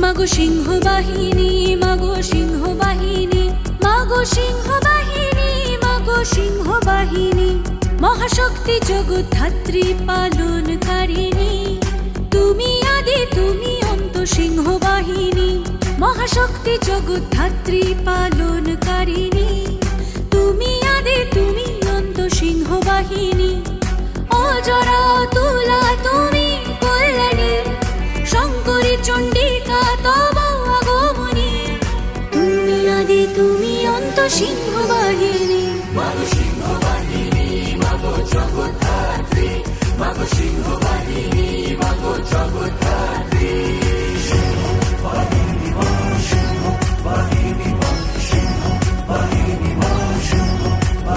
মাগো সিংহ বাহিনী, মাগো সিংহ বাহিনী, মাগো সিংহ বাহিনী, মাগো সিংহ বাহিনী, মহাশক্তি জগদ্ধাত্রী পালনকারিণী, তুমি আদি তুমি অন্ত সিংহ বাহিনী, মহাশক্তি জগদ্ধাত্রী পালনকারিণী, তুমি আদি তুমি অন্ত সিংহ বাহিনী, অজরা